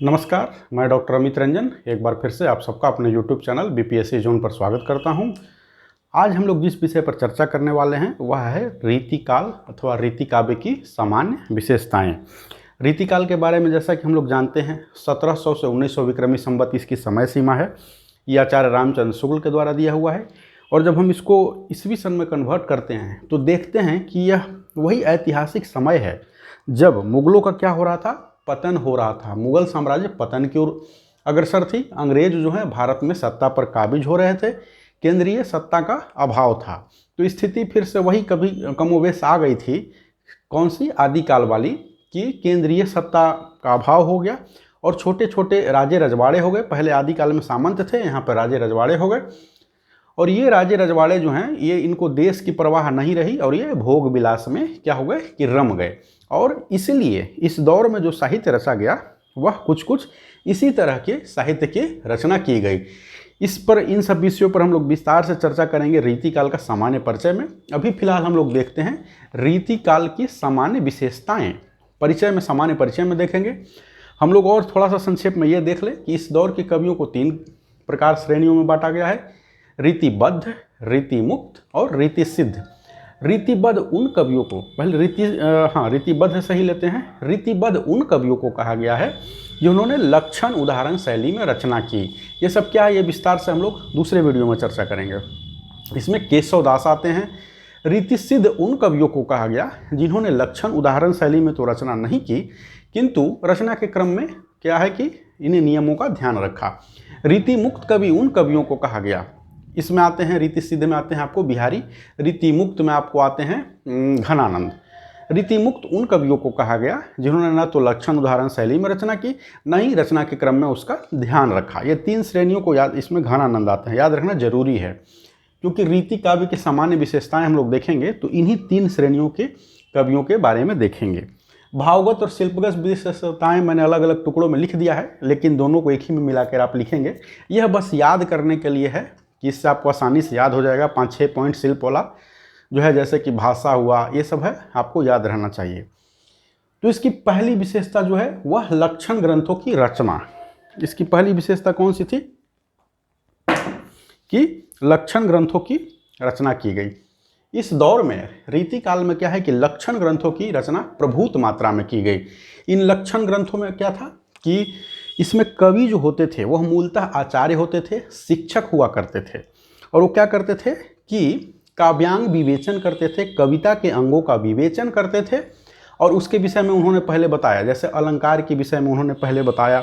नमस्कार, मैं डॉक्टर अमित रंजन एक बार फिर से आप सबका अपने YouTube चैनल बीपीएससी जोन पर स्वागत करता हूं। आज हम लोग जिस विषय पर चर्चा करने वाले हैं वह है रीतिकाल अथवा रीतिकाव्य की सामान्य विशेषताएं। रीतिकाल के बारे में जैसा कि हम लोग जानते हैं 1700 से 1900 विक्रमी संवत इसकी समय सीमा है। ये आचार्य रामचंद्र शुक्ल के द्वारा दिया हुआ है और जब हम इसको ईस्वी सन में कन्वर्ट करते हैं तो देखते हैं कि यह वही ऐतिहासिक समय है जब मुगलों का क्या हो रहा था, पतन हो रहा था। मुगल साम्राज्य पतन की ओर अग्रसर थी। अंग्रेज जो है भारत में सत्ता पर काबिज हो रहे थे, केंद्रीय सत्ता का अभाव था। तो स्थिति फिर से वही कभी कमोवेश आ गई थी, कौन सी, आदिकाल वाली, कि केंद्रीय सत्ता का अभाव हो गया और छोटे छोटे राजे रजवाड़े हो गए। पहले आदिकाल में सामंत थे, यहाँ पर राजे रजवाड़े हो गए और ये राजे रजवाड़े जो हैं ये इनको देश की परवाह नहीं रही और ये भोग विलास में क्या हो गए कि रम गए। और इसलिए इस दौर में जो साहित्य रचा गया वह कुछ कुछ इसी तरह के साहित्य की रचना की गई। इस पर इन सब विषयों पर हम लोग विस्तार से चर्चा करेंगे रीतिकाल का सामान्य परिचय में। अभी फिलहाल हम लोग देखते हैं रीतिकाल की सामान्य विशेषताएं। परिचय में, सामान्य परिचय में देखेंगे हम लोग। और थोड़ा सा संक्षेप में ये देख लें कि इस दौर के कवियों को 3 प्रकार श्रेणियों में बांटा गया है: रीतिबद्ध, रीतिमुक्त और रीतिसिद्ध। रीतिबद्ध उन कवियों को, पहले रीतिबद्ध सही लेते हैं। रीतिबद्ध उन कवियों को कहा गया है जिन्होंने लक्षण उदाहरण शैली में रचना की। ये सब क्या है, ये विस्तार से हम लोग दूसरे वीडियो में चर्चा करेंगे। इसमें केशव दास आते हैं। रीतिसिद्ध उन कवियों को कहा गया जिन्होंने लक्षण उदाहरण शैली में तो रचना नहीं की, किंतु रचना के क्रम में क्या है कि इन्हें नियमों का ध्यान रखा। रीतिमुक्त कवि उन कवियों को कहा गया, इसमें आते हैं, रीतिसिद्ध में आते हैं आपको बिहारी, रीतिमुक्त में आपको आते हैं घनानंद। रीतिमुक्त उन कवियों को कहा गया जिन्होंने न तो लक्षण उदाहरण शैली में रचना की, न ही रचना के क्रम में उसका ध्यान रखा। ये 3 श्रेणियों को याद, इसमें घनानंद आते हैं, याद रखना जरूरी है, क्योंकि रीति काव्य की सामान्य विशेषताएं हम लोग देखेंगे तो इन्हीं 3 श्रेणियों के कवियों के बारे में देखेंगे। भावगत और शिल्पगत विशेषताएं मैंने अलग अलग टुकड़ों में लिख दिया है, लेकिन दोनों को एक ही में मिलाकर आप लिखेंगे। यह बस याद करने के लिए है कि इससे आपको आसानी से याद हो जाएगा। 5-6 पॉइंट शिल्प वाला जो है, जैसे कि भाषा हुआ, ये सब है, आपको याद रहना चाहिए। तो इसकी पहली विशेषता जो है वह लक्षण ग्रंथों की रचना। इसकी पहली विशेषता कौन सी थी कि लक्षण ग्रंथों की रचना की गई। इस दौर में रीतिकाल में क्या है कि लक्षण ग्रंथों की रचना प्रभुत मात्रा में की गई। इन लक्षण ग्रंथों में क्या था कि इसमें कवि जो होते थे वह मूलतः आचार्य होते थे, शिक्षक हुआ करते थे। और वो क्या करते थे कि काव्यांग विवेचन करते थे, कविता के अंगों का विवेचन करते थे और उसके विषय में उन्होंने पहले बताया। जैसे अलंकार के विषय में उन्होंने पहले बताया,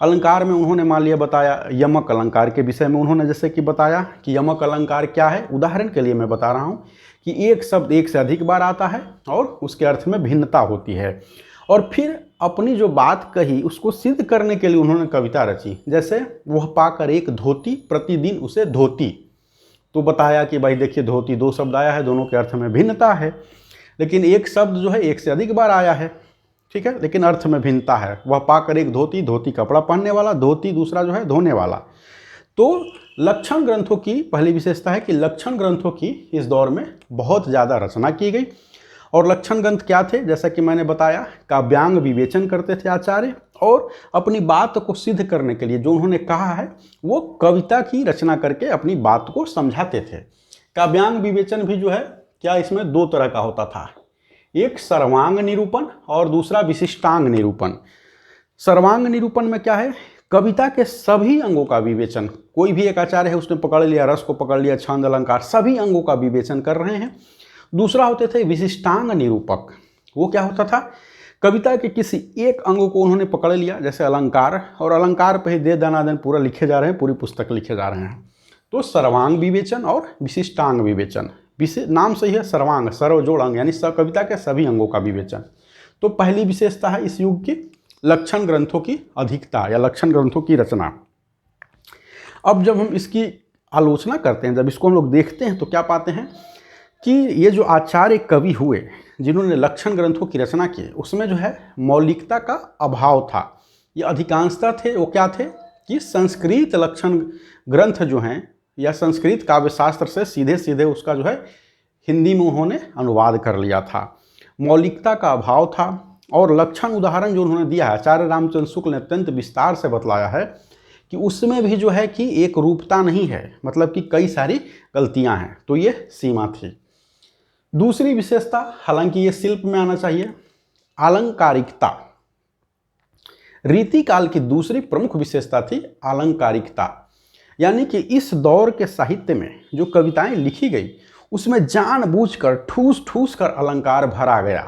अलंकार में उन्होंने मान लिया बताया, यमक अलंकार के विषय में उन्होंने जैसे कि बताया कि यमक अलंकार क्या है। उदाहरण के लिए मैं बता रहा हूँ कि एक शब्द एक से अधिक बार आता है और उसके अर्थ में भिन्नता होती है, और फिर अपनी जो बात कही उसको सिद्ध करने के लिए उन्होंने कविता रची। जैसे वह पाकर एक धोती, प्रतिदिन उसे धोती, तो बताया कि भाई देखिए धोती 2 शब्द आया है, दोनों के अर्थ में भिन्नता है, लेकिन एक शब्द जो है एक से अधिक बार आया है, ठीक है, लेकिन अर्थ में भिन्नता है। वह पाकर एक धोती, धोती कपड़ा पहनने वाला, धोती दूसरा जो है धोने वाला। तो लक्षण ग्रंथों की पहली विशेषता है कि लक्षण ग्रंथों की इस दौर में बहुत ज़्यादा रचना की गई। और लक्षण ग्रंथ क्या थे, जैसा कि मैंने बताया, काव्यांग विवेचन करते थे आचार्य, और अपनी बात को सिद्ध करने के लिए जो उन्होंने कहा है वो कविता की रचना करके अपनी बात को समझाते थे। काव्यांग विवेचन भी जो है क्या, इसमें 2 तरह का होता था, एक सर्वांग निरूपण और दूसरा विशिष्टांग निरूपण। सर्वांग निरूपण में क्या है, कविता के सभी अंगों का विवेचन, कोई भी एक आचार्य है उसने पकड़ लिया, रस को पकड़ लिया, छंद अलंकार, सभी अंगों का विवेचन कर रहे हैं। दूसरा होते थे विशिष्टांग निरूपक। वो क्या होता था, कविता के किसी एक अंग को उन्होंने पकड़ लिया, जैसे अलंकार, और अलंकार पर ही दे दनादन पूरा लिखे जा रहे हैं, पूरी पुस्तक लिखे जा रहे हैं। तो सर्वांग विवेचन और विशिष्टांग विवेचन। नाम सही है सर्वांग, सर्वजोड़ अंग, यानी कविता के सभी अंगों का विवेचन। तो पहली विशेषता है इस युग की लक्षण ग्रंथों की अधिकता या लक्षण ग्रंथों की रचना। अब जब हम इसकी आलोचना करते हैं, जब इसको हम लोग देखते हैं तो क्या पाते हैं कि ये जो आचार्य कवि हुए जिन्होंने लक्षण ग्रंथों की रचना की, उसमें जो है मौलिकता का अभाव था। ये अधिकांशतः थे, वो क्या थे कि संस्कृत लक्षण ग्रंथ जो हैं या संस्कृत काव्यशास्त्र से सीधे सीधे उसका जो है हिंदी में उन्होंने अनुवाद कर लिया था। मौलिकता का अभाव था, और लक्षण उदाहरण जो उन्होंने दिया है, आचार्य रामचंद्र शुक्ल ने अत्यंत विस्तार से बतलाया है कि उसमें भी जो है कि एक रूपता नहीं है, मतलब कि कई सारी गलतियां हैं। तो ये सीमा थी। दूसरी विशेषता, हालांकि ये शिल्प में आना चाहिए, आलंकारिकता। रीतिकाल की दूसरी प्रमुख विशेषता थी आलंकारिकता, यानी कि इस दौर के साहित्य में जो कविताएं लिखी गई उसमें जानबूझकर ठूस ठूस कर अलंकार भरा गया।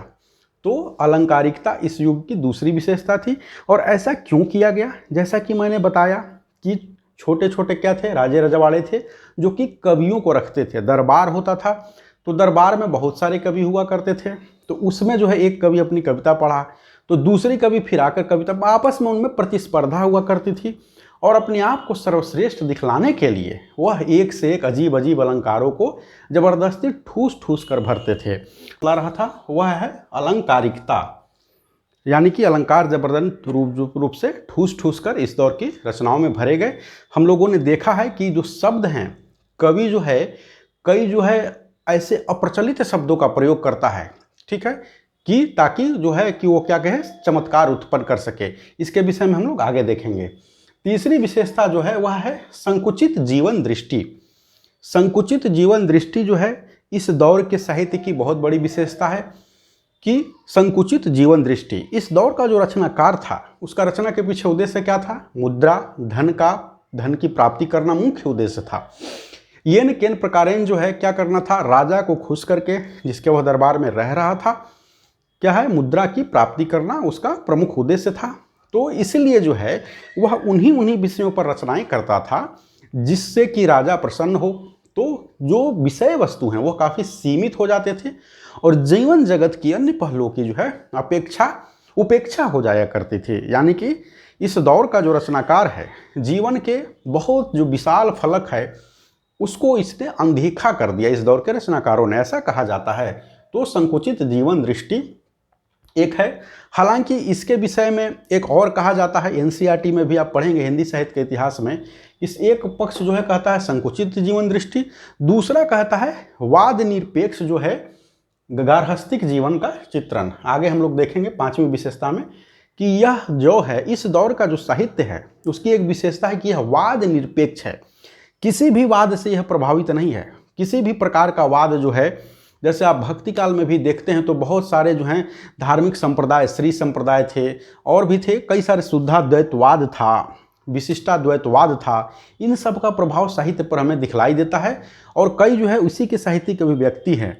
तो अलंकारिकता इस युग की दूसरी विशेषता थी। और ऐसा क्यों किया गया? जैसा कि मैंने बताया कि छोटे छोटे क्या थे, राजे रजवाड़े थे जो कि कवियों को रखते थे। दरबार होता था तो दरबार में बहुत सारे कवि हुआ करते थे, तो उसमें जो है एक कवि अपनी कविता पढ़ा तो दूसरी कवि फिर आकर कविता, आपस में उनमें प्रतिस्पर्धा हुआ करती थी। और अपने आप को सर्वश्रेष्ठ दिखलाने के लिए वह एक से एक अजीब अजीब अलंकारों को जबरदस्ती ठूस ठूस कर भरते थे। ला रहा था वह है अलंकारिकता, यानी कि अलंकार जबरदस्त रूप से ठूस ठूस कर इस दौर की रचनाओं में भरे गए। हम लोगों ने देखा है कि जो शब्द हैं, कवि जो है कई जो है ऐसे अप्रचलित शब्दों का प्रयोग करता है, ठीक है, कि ताकि जो है कि वो क्या कहे, चमत्कार उत्पन्न कर सके। इसके विषय में हम लोग आगे देखेंगे। तीसरी विशेषता जो है वह है संकुचित जीवन दृष्टि। संकुचित जीवन दृष्टि जो है इस दौर के साहित्य की बहुत बड़ी विशेषता है कि संकुचित जीवन दृष्टि। इस दौर का जो रचनाकार था उसका रचना के पीछे उद्देश्य क्या था? मुद्रा, धन की प्राप्ति करना मुख्य उद्देश्य था। येन केन प्रकारेण जो है क्या करना था? राजा को खुश करके, जिसके वह दरबार में रह रहा था, क्या है, मुद्रा की प्राप्ति करना उसका प्रमुख उद्देश्य था। तो इसलिए जो है वह उन्हीं विषयों पर रचनाएं करता था जिससे कि राजा प्रसन्न हो। तो जो विषय वस्तु हैं वो काफ़ी सीमित हो जाते थे और जीवन जगत की अन्य पहलुओं की जो है उपेक्षा हो जाया करती थी। यानी कि इस दौर का जो रचनाकार है, जीवन के बहुत जो विशाल फलक है उसको इसने अनदेखा कर दिया इस दौर के रचनाकारों ने, ऐसा कहा जाता है। तो संकुचित जीवन दृष्टि एक है। हालांकि इसके विषय में एक और कहा जाता है, एनसीईआरटी में भी आप पढ़ेंगे हिंदी साहित्य के इतिहास में। इस एक पक्ष जो है कहता है संकुचित जीवन दृष्टि, दूसरा कहता है वाद निरपेक्ष जो है गार्हस्थ्यिक जीवन का चित्रण। आगे हम लोग देखेंगे पांचवी विशेषता में कि यह जो है इस दौर का जो साहित्य है उसकी एक विशेषता है कि यह वाद निरपेक्ष है, किसी भी वाद से यह प्रभावित नहीं है। किसी भी प्रकार का वाद जो है, जैसे आप भक्ति काल में भी देखते हैं तो बहुत सारे जो हैं धार्मिक संप्रदाय, श्री संप्रदाय थे और भी थे, कई सारे शुद्धाद्वैतवाद था, विशिष्टाद्वैतवाद था। इन सब का प्रभाव साहित्य पर हमें दिखलाई देता है और कई जो है उसी के साहित्य के अभिव्यक्ति हैं।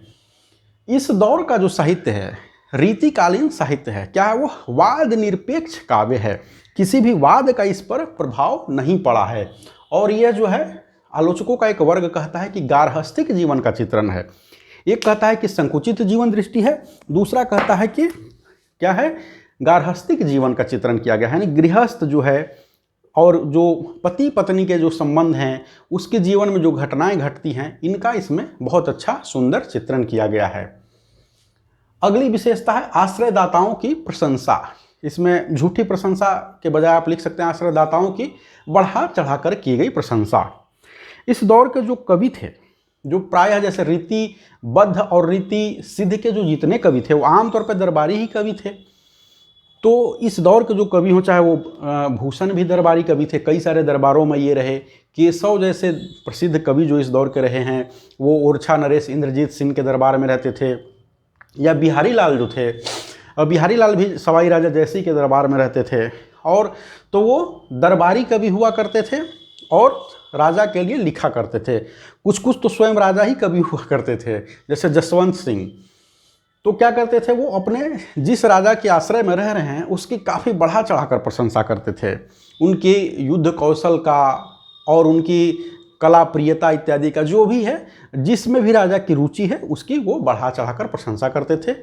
इस दौर का जो साहित्य है रीतिकालीन साहित्य है, क्या है वो? वाद निरपेक्ष काव्य है, किसी भी वाद का इस पर प्रभाव नहीं पड़ा है। और यह जो है आलोचकों का एक वर्ग कहता है कि गार्हस्थ्यिक जीवन का चित्रण है। एक कहता है कि संकुचित जीवन दृष्टि है, दूसरा कहता है कि क्या है, गार्हस्थ्यिक जीवन का चित्रण किया गया है। यानी गृहस्थ जो है और जो पति पत्नी के जो संबंध हैं उसके जीवन में जो घटनाएं घटती हैं इनका इसमें बहुत अच्छा सुंदर चित्रण किया गया है। अगली विशेषता है आश्रयदाताओं की प्रशंसा। इसमें झूठी प्रशंसा के बजाय आप लिख सकते हैं आश्रयदाताओं की बढ़ा चढ़ाकर की गई प्रशंसा। इस दौर के जो कवि थे, जो प्रायः जैसे रीतिबद्ध और रीति सिद्ध के जो जितने कवि थे वो आमतौर पर दरबारी ही कवि थे। तो इस दौर के जो कवि हों, चाहे वो भूषण भी दरबारी कवि थे, कई सारे दरबारों में ये रहे। केशव जैसे प्रसिद्ध कवि जो इस दौर के रहे हैं वो ओरछा नरेश इंद्रजीत सिंह के दरबार में रहते थे, या बिहारी लाल जो थे, बिहारी लाल भी सवाई राजा जयसिंह के दरबार में रहते थे। और तो वो दरबारी कवि हुआ करते थे और राजा के लिए लिखा करते थे। कुछ तो स्वयं राजा ही कवि हुआ करते थे, जैसे जसवंत सिंह। तो क्या करते थे, वो अपने जिस राजा के आश्रय में रह रहे हैं उसकी काफ़ी बढ़ा चढ़ाकर प्रशंसा करते थे, उनके युद्ध कौशल का और उनकी कला प्रियता इत्यादि का, जो भी है जिसमें भी राजा की रुचि है उसकी वो बढ़ा चढ़ाकर प्रशंसा करते थे।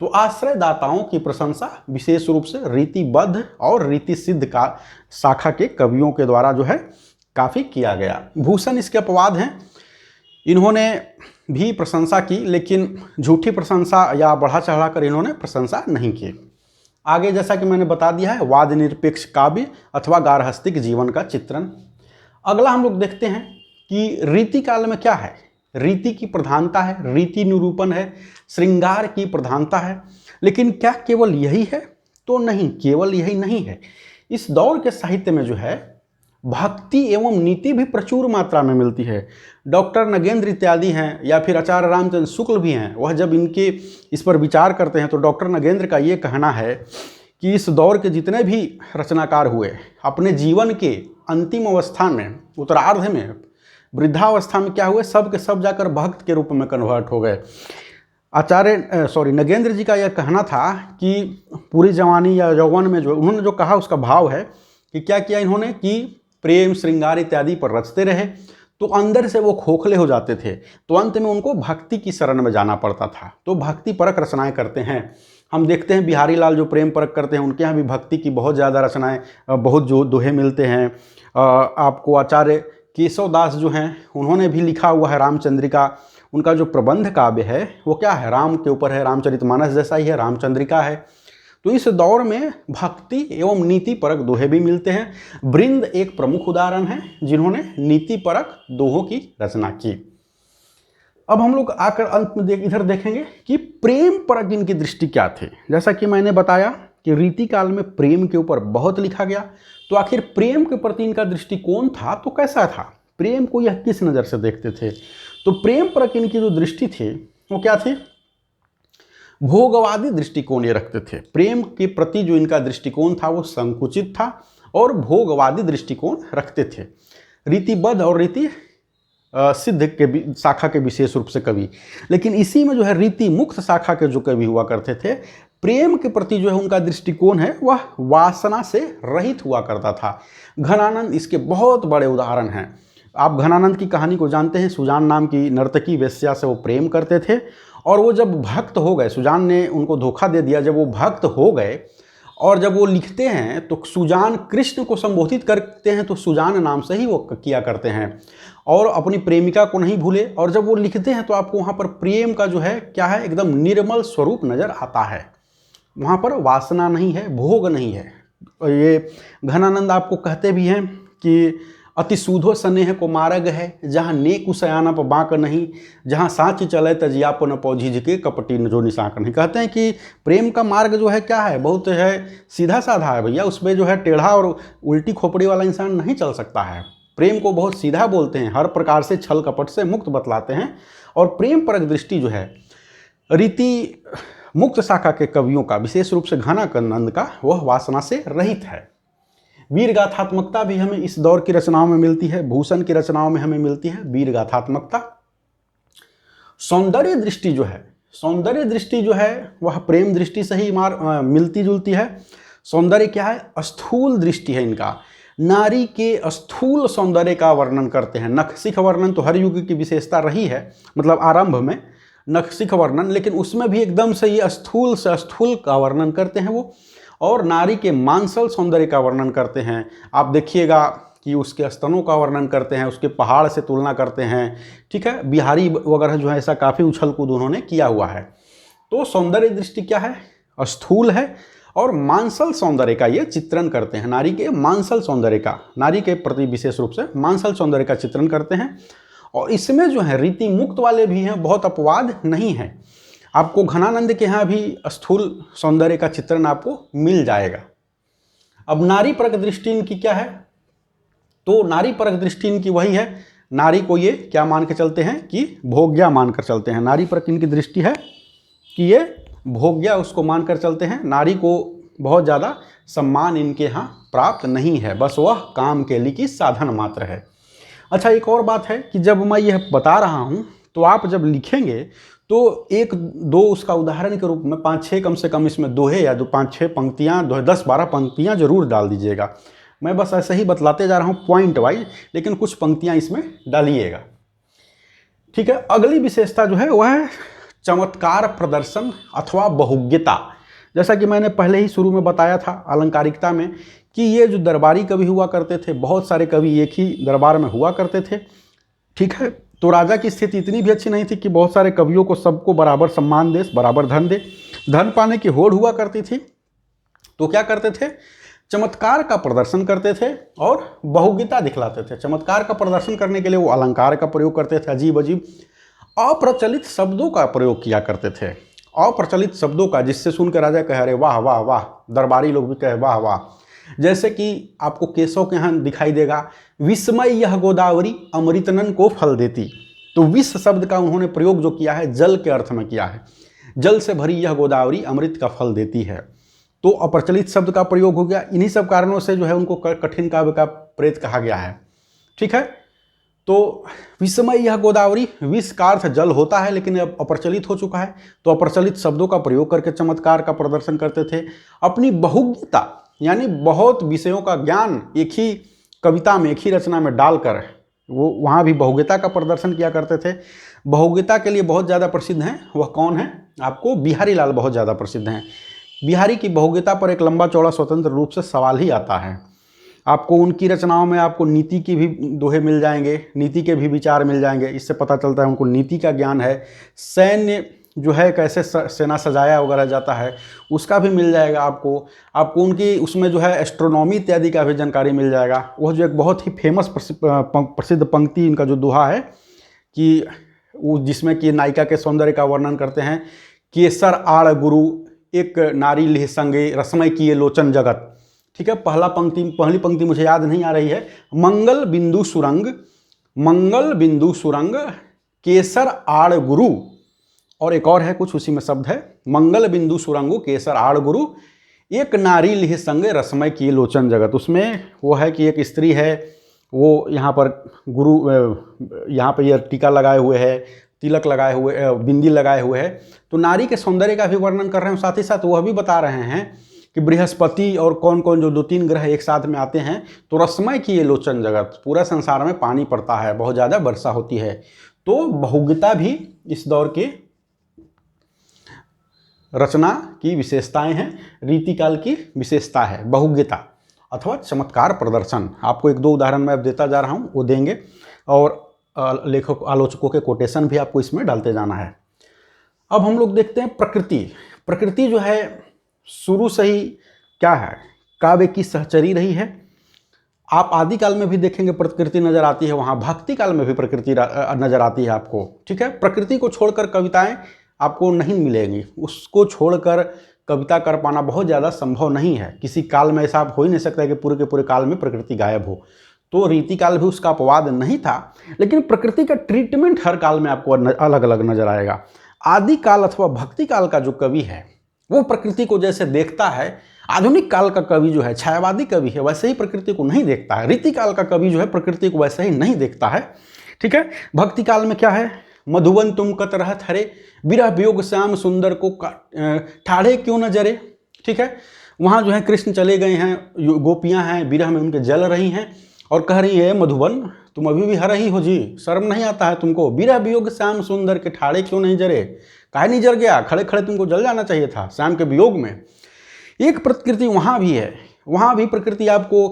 तो आश्रयदाताओं की प्रशंसा विशेष रूप से रीतिबद्ध और रीति सिद्ध का शाखा के कवियों के द्वारा जो है काफ़ी किया गया। भूषण इसके अपवाद हैं, इन्होंने भी प्रशंसा की लेकिन झूठी प्रशंसा या बढ़ा चढ़ाकर इन्होंने प्रशंसा नहीं की। आगे जैसा कि मैंने बता दिया है वाद निरपेक्ष काव्य अथवा गार्हस्थ्यिक जीवन का चित्रण। अगला हम लोग देखते हैं कि रीति काल में क्या है। रीति की प्रधानता है, रीति निरूपण है, श्रृंगार की प्रधानता है। लेकिन क्या केवल यही है? तो नहीं, केवल यही नहीं है, इस दौर के साहित्य में जो है भक्ति एवं नीति भी प्रचुर मात्रा में मिलती है। डॉक्टर नगेंद्र इत्यादि हैं या फिर आचार्य रामचंद्र शुक्ल भी हैं, वह जब इनके इस पर विचार करते हैं तो डॉक्टर नगेंद्र का ये कहना है कि इस दौर के जितने भी रचनाकार हुए अपने जीवन के अंतिम अवस्था में, उत्तरार्ध में, वृद्धावस्था में क्या हुए, सब के सब जाकर भक्त के रूप में कन्वर्ट हो गए। नगेंद्र जी का यह कहना था कि पूरी जवानी या यौवन में जो उन्होंने जो कहा उसका भाव है कि क्या किया इन्होंने कि प्रेम श्रृंगार इत्यादि पर रचते रहे तो अंदर से वो खोखले हो जाते थे, तो अंत में उनको भक्ति की शरण में जाना पड़ता था। तो भक्ति परक रचनाएं करते हैं। हम देखते हैं बिहारी लाल जो प्रेम परक करते हैं, उनके यहाँ भी भक्ति की बहुत ज़्यादा रचनाएं, बहुत जो दोहे मिलते हैं। आपको आचार्य केशव दास जो हैं उन्होंने भी लिखा हुआ है रामचंद्रिका। उनका जो प्रबंध काव्य है वो क्या है, राम के ऊपर है, रामचरितमानस जैसा ही है, रामचंद्रिका है। तो इस दौर में भक्ति एवं नीति परक दोहे भी मिलते हैं। वृंद एक प्रमुख उदाहरण है जिन्होंने नीति परक दोहों की रचना की। अब हम लोग आकर अंत में इधर देखेंगे कि प्रेम परक इनकी दृष्टि क्या थे। जैसा कि मैंने बताया कि रीति काल में प्रेम के ऊपर बहुत लिखा गया, तो आखिर प्रेम के प्रति इनका दृष्टिकोण था तो कैसा था, प्रेम को यह किस नज़र से देखते थे। तो प्रेम परक इनकी जो दृष्टि थी वो क्या थी, भोगवादी दृष्टिकोण ये रखते थे। प्रेम के प्रति जो इनका दृष्टिकोण था वो संकुचित था और भोगवादी दृष्टिकोण रखते थे। रीतिबद्ध और रीति सिद्ध के शाखा के विशेष रूप से कवि, लेकिन इसी में जो है रीति मुक्त शाखा के जो कवि हुआ करते थे, प्रेम के प्रति जो है उनका दृष्टिकोण है वह वासना से रहित हुआ करता था। घनानंद इसके बहुत बड़े उदाहरण हैं। आप घनानंद की कहानी को जानते हैं। सुजान नाम की नर्तकी वेश्या से वो प्रेम करते थे और वो जब भक्त हो गए, सुजान ने उनको धोखा दे दिया। जब वो भक्त हो गए और जब वो लिखते हैं तो सुजान कृष्ण को संबोधित करते हैं, तो सुजान नाम से ही वो किया करते हैं और अपनी प्रेमिका को नहीं भूले। और जब वो लिखते हैं तो आपको वहाँ पर प्रेम का जो है क्या है, एकदम निर्मल स्वरूप नज़र आता है। वहाँ पर वासना नहीं है, भोग नहीं है। ये घनानंद आपको कहते भी हैं कि अति सूधो स्नेह को मार्ग है, जहाँ नेक सयाना पर बाँक नहीं, जहाँ साँच चले तजियाप न पौझिज के कपटी जो निशाक नहीं। कहते हैं कि प्रेम का मार्ग जो है क्या है, बहुत है सीधा साधा है भैया, उसमें जो है टेढ़ा और उल्टी खोपड़ी वाला इंसान नहीं चल सकता है। प्रेम को बहुत सीधा बोलते हैं, हर प्रकार से छल कपट से मुक्त बतलाते हैं। और प्रेम परक दृष्टि जो है रीति मुक्त शाखा के कवियों का, विशेष रूप से घनानंद का, वह वासना से रहित है। वीर गाथात्मकता भी हमें इस दौर की रचनाओं में मिलती है। भूषण की रचनाओं में हमें मिलती है वीर गाथात्मकता। सौंदर्य दृष्टि जो है, सौंदर्य दृष्टि जो है वह प्रेम दृष्टि से ही मिलती जुलती है। सौंदर्य क्या है, स्थूल दृष्टि है इनका। नारी के स्थूल सौंदर्य का वर्णन करते हैं। नखशिख वर्णन तो हर युग की विशेषता रही है, मतलब आरंभ में नखशिख वर्णन, लेकिन उसमें भी एकदम से ये स्थूल से स्थूल का वर्णन करते हैं वो। और नारी के मांसल सौंदर्य का वर्णन करते हैं। आप देखिएगा कि उसके स्तनों का वर्णन करते हैं, उसके पहाड़ से तुलना करते हैं। ठीक है, बिहारी वगैरह जो है ऐसा काफ़ी उछल कूद उन्होंने किया हुआ है। तो सौंदर्य दृष्टि क्या है, स्थूल है और मांसल सौंदर्य का ये चित्रण करते हैं। नारी के मांसल सौंदर्य का, नारी के प्रति विशेष रूप से मांसल सौंदर्य का चित्रण करते हैं। और इसमें जो है रीति मुक्त वाले भी हैं, बहुत अपवाद नहीं है। आपको घनानंद के यहाँ भी स्थूल सौंदर्य का चित्रण आपको मिल जाएगा। अब नारी परक दृष्टि इनकी क्या है, तो नारी परक दृष्टि इनकी वही है, नारी को ये क्या मान के चलते हैं कि भोग्या मानकर चलते हैं। नारी परक इनकी दृष्टि है कि ये भोग्या उसको मानकर चलते हैं। नारी को बहुत ज़्यादा सम्मान इनके यहाँ प्राप्त नहीं है, बस वह काम के लिए की साधन मात्र है। अच्छा, एक और बात है कि जब मैं यह बता रहा हूँ तो आप जब लिखेंगे तो एक दो उसका उदाहरण के रूप में 5-6 कम से कम इसमें दोहे या 5-6 पंक्तियाँ, 10-12 पंक्तियाँ जरूर डाल दीजिएगा। मैं बस ऐसे ही बतलाते जा रहा हूँ पॉइंट वाइज, लेकिन कुछ पंक्तियाँ इसमें डालिएगा। ठीक है, अगली विशेषता जो है वह है चमत्कार प्रदर्शन अथवा बहुज्ञता। जैसा कि मैंने पहले ही शुरू में बताया था अलंकारिकता में कि ये जो दरबारी कवि हुआ करते थे, बहुत सारे कवि एक ही दरबार में हुआ करते थे। ठीक है, तो राजा की स्थिति इतनी भी अच्छी नहीं थी कि बहुत सारे कवियों को सबको बराबर सम्मान दे, बराबर धन दे। धन पाने की होड़ हुआ करती थी, तो क्या करते थे, चमत्कार का प्रदर्शन करते थे और बहुज्ञता दिखलाते थे। चमत्कार का प्रदर्शन करने के लिए वो अलंकार का प्रयोग करते थे, अजीब अजीब अप्रचलित शब्दों का प्रयोग किया करते थे। अप्रचलित शब्दों का, जिससे सुनकर राजा कहे अरे वाह वाह वाह, दरबारी लोग भी कहे वाह वाह। जैसे कि आपको केशव के यहाँ दिखाई देगा, विस्मय यह गोदावरी अमृतनन को फल देती। तो विष शब्द का उन्होंने प्रयोग जो किया है जल के अर्थ में किया है, जल से भरी यह गोदावरी अमृत का फल देती है। तो अप्रचलित शब्द का प्रयोग हो गया। इन्हीं सब कारणों से जो है उनको कठिन काव्य का प्रेत कहा गया है। ठीक है, तो विस्मय यह गोदावरी, विष का अर्थ जल होता है लेकिन अब अप्रचलित हो चुका है, तो अप्रचलित शब्दों का प्रयोग करके चमत्कार का प्रदर्शन करते थे। अपनी बहुज्ञता यानी बहुत विषयों का ज्ञान एक ही कविता में, एक ही रचना में डालकर वो वहाँ भी बहुज्ञता का प्रदर्शन किया करते थे। बहुज्ञता के लिए बहुत ज़्यादा प्रसिद्ध हैं, वह कौन है? आपको बिहारी लाल बहुत ज़्यादा प्रसिद्ध हैं। बिहारी की बहुज्ञता पर एक लंबा चौड़ा स्वतंत्र रूप से सवाल ही आता है। आपको उनकी रचनाओं में आपको नीति की भी दोहे मिल जाएंगे, नीति के भी विचार मिल जाएंगे। इससे पता चलता है उनको नीति का ज्ञान है। सैन्य जो है कैसे सेना सजाया वगैरह जाता है उसका भी मिल जाएगा आपको उनकी उसमें जो है एस्ट्रोनॉमी इत्यादि का भी जानकारी मिल जाएगा। वह जो एक बहुत ही फेमस प्रसिद्ध पंक्ति इनका जो दोहा है कि वो जिसमें कि नायिका के सौंदर्य का वर्णन करते हैं, केसर आड़ गुरु एक नारी लिह संगे रसमय किए लोचन जगत। ठीक है, पहली पंक्ति मुझे याद नहीं आ रही है। मंगल बिंदु सुरंग केसर आड़ गुरु, और एक और है कुछ उसी में शब्द है, मंगल बिंदु सुरंगु केसर आड़ गुरु एक नारी लिह संगे रसमय किए लोचन जगत। उसमें वो है कि एक स्त्री है, वो यहाँ पर गुरु यहाँ पर यह टीका लगाए हुए है, तिलक लगाए हुए, बिंदी लगाए हुए है, तो नारी के सौंदर्य का भी वर्णन कर रहे हैं। साथ ही साथ वह भी बता रहे हैं कि बृहस्पति और कौन कौन जो 2-3 ग्रह एक साथ में आते हैं तो रसमय की ये लोचन जगत, पूरा संसार में पानी पड़ता है, बहुत ज़्यादा वर्षा होती है। तो बहुज्ञता भी इस दौर की रचना की विशेषताएं हैं, रीतिकाल की विशेषता है बहुज्ञता अथवा चमत्कार प्रदर्शन। आपको 1-2 उदाहरण मैं अब देता जा रहा हूँ, वो देंगे, और लेखक आलोचकों के कोटेशन भी आपको इसमें डालते जाना है। अब हम लोग देखते हैं प्रकृति जो है शुरू से ही क्या है, काव्य की सहचरी रही है। आप आदिकाल में भी देखेंगे प्रकृति नजर आती है, वहाँ भक्ति काल में भी प्रकृति नजर आती है आपको। ठीक है, प्रकृति को छोड़कर कविताएं आपको नहीं मिलेंगी, उसको छोड़कर कविता कर पाना बहुत ज़्यादा संभव नहीं है। किसी काल में ऐसा हो ही नहीं सकता है कि पूरे के पूरे काल में प्रकृति गायब हो। तो रीतिकाल भी उसका अपवाद नहीं था, लेकिन प्रकृति का ट्रीटमेंट हर काल में आपको अलग अलग नजर आएगा। आदिकाल अथवा भक्ति काल का जो कवि है वो प्रकृति को जैसे देखता है, आधुनिक काल का कवि जो है छायावादी कवि है वैसे ही प्रकृति को नहीं देखता है। रीतिकाल का कवि जो है प्रकृति को वैसे ही नहीं देखता है। ठीक है, भक्ति काल में क्या है, मधुवन तुम कत रहत हरे बिरह वियोग श्याम सुंदर को ठाढ़े क्यों न जरे। ठीक है, वहाँ जो है कृष्ण चले गए हैं, गोपियाँ हैं विरह में उनके जल रही हैं और कह रही है मधुवन तुम अभी भी हर ही हो जी, शर्म नहीं आता है तुमको, बिरह वियोग श्याम सुंदर के ठाड़े क्यों नहीं जरे, काहे नहीं जर गया, खड़े खड़े तुमको जल जाना चाहिए था श्याम के वियोग में। एक प्रकृति वहाँ भी है, वहाँ भी प्रकृति आपको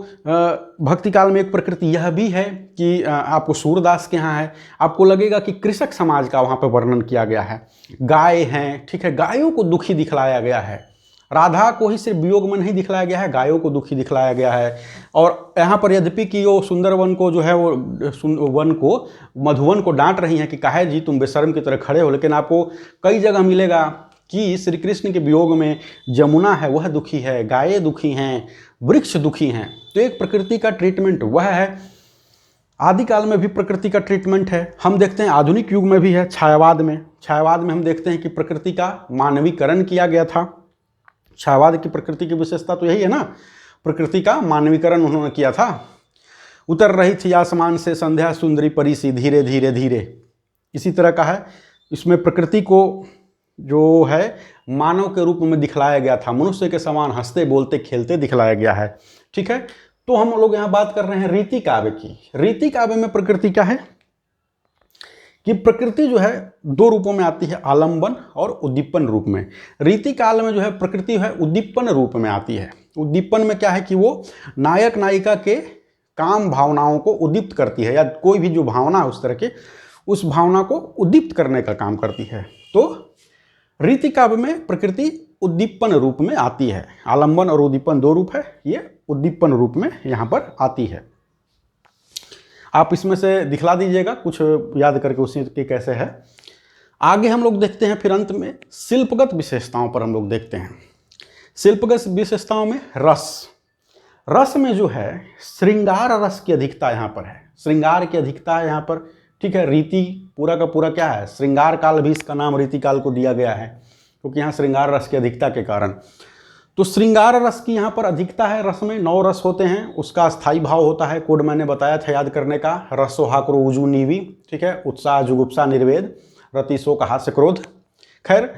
भक्ति काल में एक प्रकृति यह भी है कि आपको सूरदास के यहाँ है, आपको लगेगा कि कृषक समाज का वहाँ पर वर्णन किया गया है। गाय हैं, ठीक है, गायों को दुखी दिखलाया गया है। राधा को ही सिर्फ वियोग में नहीं दिखलाया गया है, गायों को दुखी दिखलाया गया है। और यहाँ पर यद्यपि कि वो सुंदरवन को जो है वो वन को मधुवन को डांट रही हैं कि काहे जी तुम बेशर्म की तरह खड़े हो, लेकिन आपको कई जगह मिलेगा कि श्री कृष्ण के वियोग में जमुना है वह दुखी है, गायें दुखी हैं, वृक्ष दुखी हैं। तो एक प्रकृति का ट्रीटमेंट वह है। आदिकाल में भी प्रकृति का ट्रीटमेंट है, हम देखते हैं आधुनिक युग में भी है। छायावाद में हम देखते हैं कि प्रकृति का मानवीकरण किया गया था। छायावाद की प्रकृति की विशेषता तो यही है ना, प्रकृति का मानवीकरण उन्होंने किया था। उतर रही थी आसमान से संध्या सुंदरी परी सी धीरे धीरे धीरे, इसी तरह का है। इसमें प्रकृति को जो है मानव के रूप में दिखलाया गया था, मनुष्य के समान हंसते बोलते खेलते दिखलाया गया है। ठीक है, तो हम लोग यहाँ बात कर रहे हैं रीति काव्य की। रीति काव्य में प्रकृति क्या है कि प्रकृति जो है 2 रूपों में आती है, आलंबन और उद्दीपन रूप में। रीति काल में जो है प्रकृति है उद्दीपन रूप में आती है। उद्दीपन में क्या है कि वो नायक नायिका के काम भावनाओं को उद्दीप्त करती है, या कोई भी जो भावना है उस तरह के उस भावना को उद्दीप्त करने का काम करती है। तो रीति काव्य में प्रकृति उद्दीपन रूप में आती है। आलंबन और उद्दीपन 2 रूप है, ये उद्दीपन रूप में यहाँ पर आती है। आप इसमें से दिखला दीजिएगा कुछ याद करके उसी के कैसे है। आगे हम लोग देखते हैं फिर अंत में शिल्पगत विशेषताओं पर हम लोग देखते हैं। शिल्पगत विशेषताओं में रस, रस में जो है श्रृंगार रस की अधिकता यहाँ पर है, श्रृंगार की अधिकता है यहाँ पर, ठीक है। रीति पूरा का पूरा क्या है, श्रृंगार काल भी इसका नाम रीति काल को दिया गया है क्योंकि यहाँ श्रृंगार रस की अधिकता के कारण। तो श्रृंगार रस की यहाँ पर अधिकता है। रस में 9 रस होते हैं, उसका स्थायी भाव होता है, कोड मैंने बताया था याद करने का, रसो हाक्रो उजू नीवी, ठीक है, उत्साह जुगुप्सा निर्वेद रति शोक हास्य क्रोध। खैर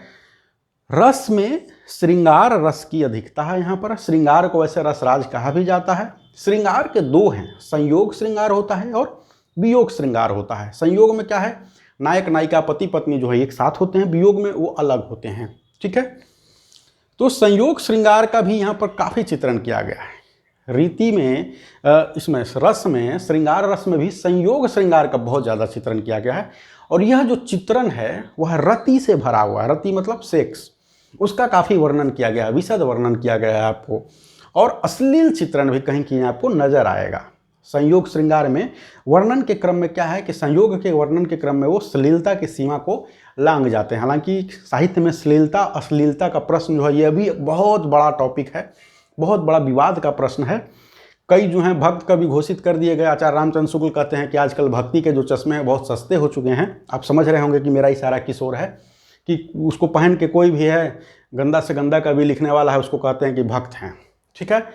रस में श्रृंगार रस की अधिकता है यहाँ पर। श्रृंगार को वैसे रसराज कहा भी जाता है। श्रृंगार के 2 हैं, संयोग श्रृंगार होता है और वियोग श्रृंगार होता है। संयोग में क्या है, नायक नायिका पति पत्नी जो है एक साथ होते हैं, वियोग में वो अलग होते हैं, ठीक है। तो संयोग श्रृंगार का भी यहाँ पर काफ़ी चित्रण किया गया है। रीति में इसमें रस में, श्रृंगार रस में भी संयोग श्रृंगार का बहुत ज़्यादा चित्रण किया गया है। और यह जो चित्रण है वह रति से भरा हुआ है, रति मतलब सेक्स, उसका काफ़ी वर्णन किया गया है, विशद वर्णन किया गया है आपको। और अश्लील चित्रण भी कहीं कहीं आपको नजर आएगा। संयोग श्रृंगार में वर्णन के क्रम में क्या है कि संयोग के वर्णन के क्रम में वो श्लीलता की सीमा को लांघ जाते हैं। हालांकि साहित्य में श्लीलता अश्लीलता का प्रश्न जो है ये भी बहुत बड़ा टॉपिक है, बहुत बड़ा विवाद का प्रश्न है। कई जो हैं भक्त कवि घोषित कर दिए गए। आचार्य रामचंद्र शुक्ल कहते हैं कि आजकल भक्ति के जो चश्मे हैं बहुत सस्ते हो चुके हैं। आप समझ रहे होंगे कि मेरा इशारा किस ओर है, कि उसको पहन के कोई भी है गंदा से गंदा कवि लिखने वाला है उसको कहते हैं कि भक्त हैं, ठीक है।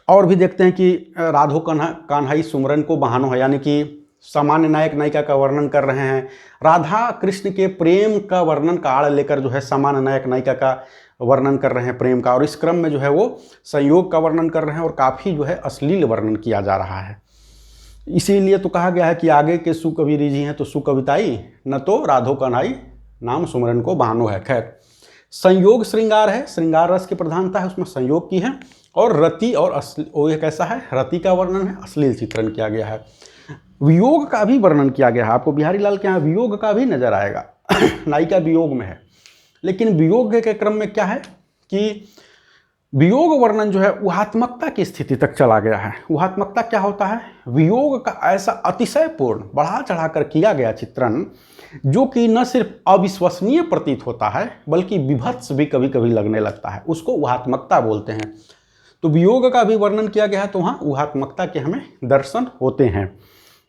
और भी देखते हैं कि राधो कान्हाई सुमरन को बहानो है, यानी कि सामान्य नायक नायिका का वर्णन कर रहे हैं, राधा कृष्ण के प्रेम का वर्णन का आड़ लेकर जो है सामान्य नायक नायिका का वर्णन कर रहे हैं प्रेम का, और इस क्रम में जो है वो संयोग का वर्णन कर रहे हैं और काफ़ी जो है अश्लील वर्णन किया जा रहा है। इसीलिए तो कहा गया है कि आगे के सुकवि रिझी हैं तो सुकविताई, न तो राधो कान्हाई नाम सुमरन को बहानो है। खैर संयोग श्रृंगार है, श्रृंगार रस की प्रधानता है, उसमें संयोग की है। और रति और वो एक ऐसा है, रति का वर्णन है, अश्लील चित्रण किया गया है। वियोग का भी वर्णन किया गया है। आपको बिहारी लाल के यहाँ वियोग का भी नजर आएगा नायिका वियोग में है, लेकिन वियोग के क्रम में क्या है कि वियोग वर्णन जो है ऊहात्मकता की स्थिति तक चला गया है। ऊहात्मकता क्या होता है, वियोग का ऐसा अतिशयपूर्ण बढ़ा चढ़ाकर किया गया चित्रण जो कि न सिर्फ अविश्वसनीय प्रतीत होता है बल्कि विभत्स भी कभी कभी लगने लगता है, उसको ऊहात्मकता बोलते हैं। तो वियोग का भी वर्णन किया गया है, तो वहाँ ऊहात्मकता के हमें दर्शन होते हैं।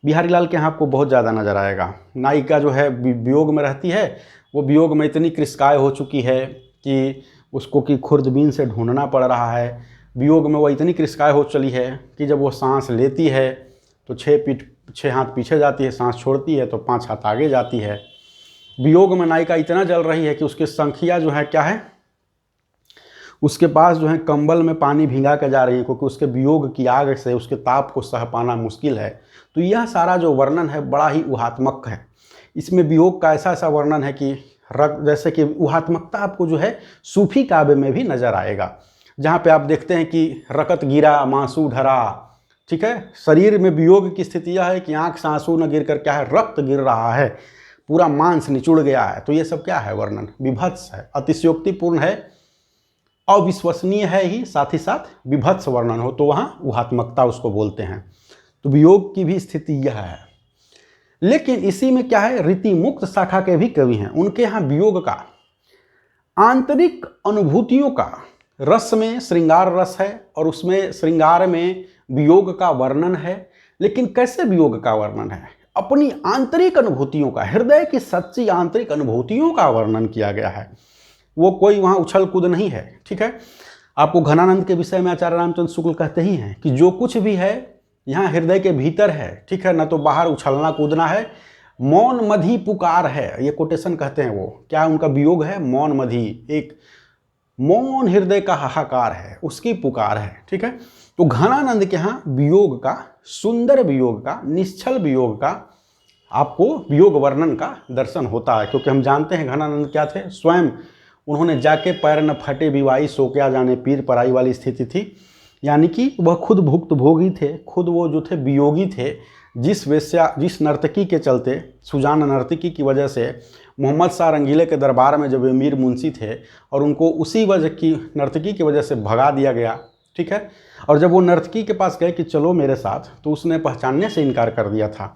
बिहारी लाल के यहाँ आपको बहुत ज़्यादा नजर आएगा। नायिका जो है वियोग में रहती है, वो वियोग में इतनी कृष्काय हो चुकी है कि उसको कि खुर्दबीन से ढूंढना पड़ रहा है। वियोग में वो इतनी कृष्काय हो चली है कि जब वो सांस लेती है तो 6 हाथ पीछे जाती है, सांस छोड़ती है तो 5 हाथ आगे जाती है। वियोग में नायिका इतना जल रही है कि उसकी संखिया जो है क्या है, उसके पास जो है कंबल में पानी भिंगा के जा रही है, क्योंकि उसके वियोग की आग से उसके ताप को सह पाना मुश्किल है। तो यह सारा जो वर्णन है बड़ा ही ऊहात्मक है। इसमें वियोग का ऐसा वर्णन है कि जैसे कि ऊहात्मकता आपको जो है सूफी काव्य में भी नजर आएगा, जहाँ पे आप देखते हैं कि रकत गिरा मांसू ढरा, ठीक है। शरीर में वियोग की स्थिति यह है कि आंख से आंसू न गिर कर क्या है, रक्त गिर रहा है, पूरा मांस निचुड़ गया है। तो ये सब क्या है, वर्णन विभत्स है, अतिशयोक्तिपूर्ण है, अविश्वसनीय है ही, साथ विभत्स वर्णन हो तो वहाँ ऊहात्मकता उसको बोलते हैं। तो वियोग की भी स्थिति यह है। लेकिन इसी में क्या है, रीति मुक्त शाखा के भी कवि हैं, उनके यहाँ वियोग का आंतरिक अनुभूतियों का रस में श्रृंगार रस है और उसमें श्रृंगार में वियोग का वर्णन है। लेकिन कैसे वियोग का वर्णन है, अपनी आंतरिक अनुभूतियों का, हृदय की सच्ची आंतरिक अनुभूतियों का वर्णन किया गया है। वो कोई वहाँ उछल कूद नहीं है, ठीक है। आपको घनानंद के विषय में आचार्य रामचंद्र शुक्ल कहते ही हैं कि जो कुछ भी है यहाँ हृदय के भीतर है, ठीक है, ना तो बाहर उछलना कूदना है। मौन मधी पुकार है, ये कोटेशन कहते हैं। वो क्या उनका वियोग है, मौन मधी, एक मौन हृदय का हाहाकार है, उसकी पुकार है, ठीक है। तो घनानंद के यहाँ वियोग का, सुंदर वियोग का, निश्चल वियोग का आपको वियोग वर्णन का दर्शन होता है। क्योंकि हम जानते हैं घनानंद क्या थे, स्वयं उन्होंने जाके पैर न फटे विवाही सो क्या जाने पीर पराई वाली स्थिति थी। यानी कि वह खुद भुक्त भोगी थे, खुद वो जो थे वियोगी थे। जिस नर्तकी के चलते, सुजान नर्तकी की वजह से मोहम्मद शाह रंगीले के दरबार में जब मीर मुंशी थे और उनको उसी वजह की नर्तकी की वजह से भगा दिया गया, ठीक है। और जब वो नर्तकी के पास गए कि चलो मेरे साथ, तो उसने पहचानने से इनकार कर दिया था।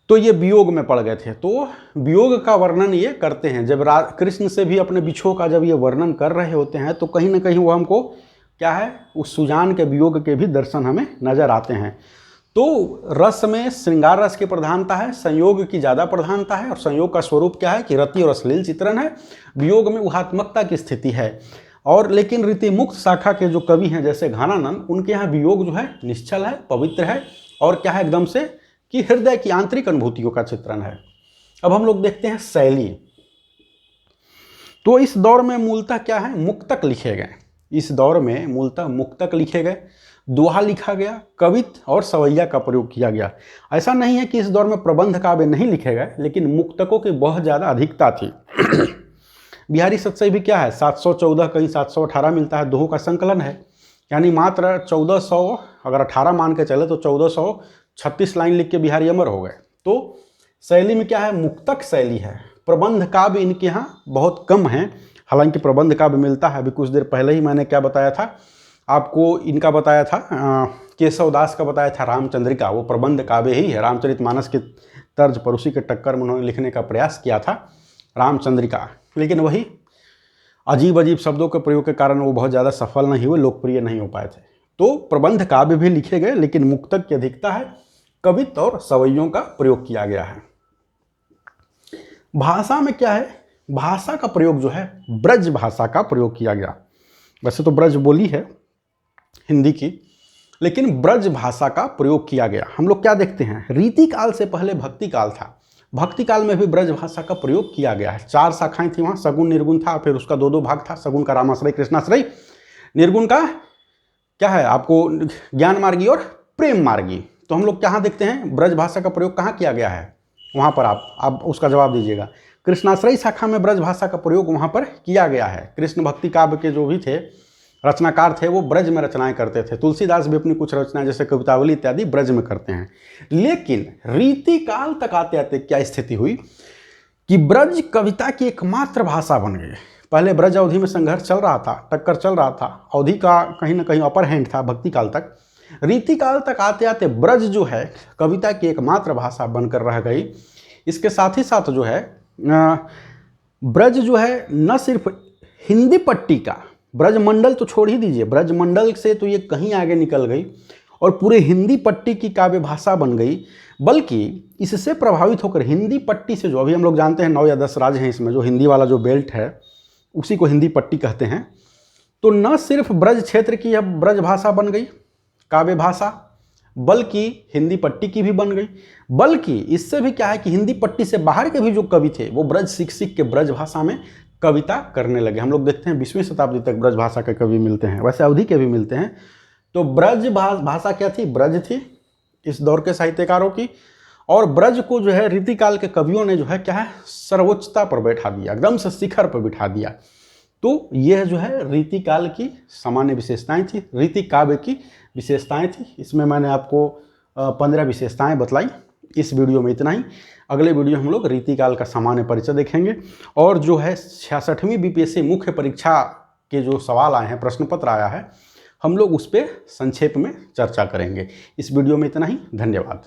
तो ये वियोग में पड़ गए थे। तो वियोग का वर्णन ये करते हैं, जब कृष्ण से भी अपने बिछोह का जब ये वर्णन कर रहे होते हैं तो कहीं ना कहीं वो हमको क्या है, उस सुजान के वियोग के भी दर्शन हमें नजर आते हैं। तो रस में श्रृंगार रस की प्रधानता है, संयोग की ज़्यादा प्रधानता है, और संयोग का स्वरूप क्या है कि रति और अश्लील चित्रण है। वियोग में उहात्मकता की स्थिति है। और लेकिन रीति मुक्त शाखा के जो कवि हैं जैसे घनानंद, उनके यहाँ वियोग जो है निश्चल है, पवित्र है, और क्या है एकदम से कि हृदय की आंतरिक अनुभूतियों का चित्रण है। अब हम लोग देखते हैं शैली। तो इस दौर में मूलतः क्या है, मुक्तक लिखे गए। इस दौर में मूलतः मुक्तक लिखे गए, दोहा लिखा गया, कवित्त और सवैया का प्रयोग किया गया। ऐसा नहीं है कि इस दौर में प्रबंध काव्य नहीं लिखे गए, लेकिन मुक्तकों की बहुत ज़्यादा अधिकता थी। बिहारी सतसई भी क्या है 714, कहीं 718 मिलता है, दोहों का संकलन है, यानी मात्र 1400, अगर 18 मान के चले तो 1436 लाइन लिख के बिहारी अमर हो गए। तो शैली में क्या है, मुक्तक शैली है। प्रबंध काव्य इनके यहाँ बहुत कम है, हालांकि प्रबंध काव्य मिलता है। अभी कुछ देर पहले ही मैंने क्या बताया था आपको, इनका बताया था केशव दास का बताया था रामचंद्रिका, वो प्रबंध काव्य ही है। रामचरितमानस के तर्ज पर उसी के टक्कर में उन्होंने लिखने का प्रयास किया था रामचंद्रिका, लेकिन वही अजीब अजीब शब्दों के प्रयोग के कारण वो बहुत ज़्यादा सफल नहीं हुए, लोकप्रिय नहीं हो पाए थे। तो प्रबंध काव्य भी लिखे गए, लेकिन मुक्तक की अधिकता है, कवित्त और सवैयों का प्रयोग किया गया है। भाषा में क्या है, भाषा का प्रयोग जो है ब्रज भाषा का प्रयोग किया गया। वैसे तो ब्रज बोली है हिंदी की, लेकिन ब्रज भाषा का प्रयोग किया गया। हम लोग क्या देखते हैं, रीति काल से पहले भक्ति काल था, भक्ति काल में भी ब्रज भाषा का प्रयोग किया गया है। 4 शाखाएं थी वहाँ, सगुण निर्गुण था, फिर उसका 2 भाग था, सगुण का रामाश्रय कृष्णाश्रय, निर्गुण का क्या है आपको ज्ञान मार्गी और प्रेम मार्गी। तो हम लोग कहाँ देखते हैं ब्रज भाषा का प्रयोग कहाँ किया गया है, वहाँ पर आप उसका जवाब दीजिएगा। कृष्णाश्रयी शाखा में ब्रज भाषा का प्रयोग वहाँ पर किया गया है। कृष्ण भक्ति काव्य के जो भी थे रचनाकार थे वो ब्रज में रचनाएं करते थे। तुलसीदास भी अपनी कुछ रचनाएं जैसे कवितावली इत्यादि ब्रज में करते हैं। लेकिन रीति काल तक आते आते क्या स्थिति हुई कि ब्रज कविता की एकमात्र भाषा बन गई। पहले ब्रज अवधि में संघर्ष चल रहा था, टक्कर चल रहा था, अवधि का कहीं ना कहीं अपर हैंड था भक्ति काल तक। रीति काल तक आते आते ब्रज जो है कविता की एकमात्र भाषा बनकर रह गई। इसके साथ ही साथ जो है ब्रज जो है न सिर्फ हिंदी पट्टी का, ब्रजमंडल तो छोड़ ही दीजिए, ब्रजमंडल से तो ये कहीं आगे निकल गई और पूरे हिंदी पट्टी की काव्य भाषा बन गई, बल्कि इससे प्रभावित होकर हिंदी पट्टी से जो अभी हम लोग जानते हैं 9 या 10 राज्य हैं इसमें, जो हिंदी वाला जो बेल्ट है उसी को हिंदी पट्टी कहते हैं। तो न सिर्फ ब्रज क्षेत्र की अब ब्रज भाषा बन गई काव्य भाषा, बल्कि हिंदी पट्टी की भी बन गई, बल्कि इससे भी क्या है कि हिंदी पट्टी से बाहर के भी जो कवि थे वो ब्रज सीख के ब्रज भाषा में कविता करने लगे। हम लोग देखते हैं 20वीं शताब्दी तक ब्रज भाषा के कवि मिलते हैं, वैसे अवधि के भी मिलते हैं। तो ब्रज भाषा क्या थी, ब्रज थी इस दौर के साहित्यकारों की, और ब्रज को जो है रीतिकाल के कवियों ने जो है क्या है सर्वोच्चता पर बैठा दिया, एकदम से शिखर पर बिठा दिया। तो यह जो है रीतिकाल की सामान्य विशेषताएं थी, रीति काव्य की विशेषताएं थी। इसमें मैंने आपको 15 विशेषताएं बतलाई। इस वीडियो में इतना ही। अगले वीडियो हम लोग रीतिकाल का सामान्य परिचय देखेंगे, और जो है 66वीं बीपीएससी मुख्य परीक्षा के जो सवाल आए हैं, प्रश्न पत्र आया है, हम लोग उस पर संक्षेप में चर्चा करेंगे। इस वीडियो में इतना ही। धन्यवाद।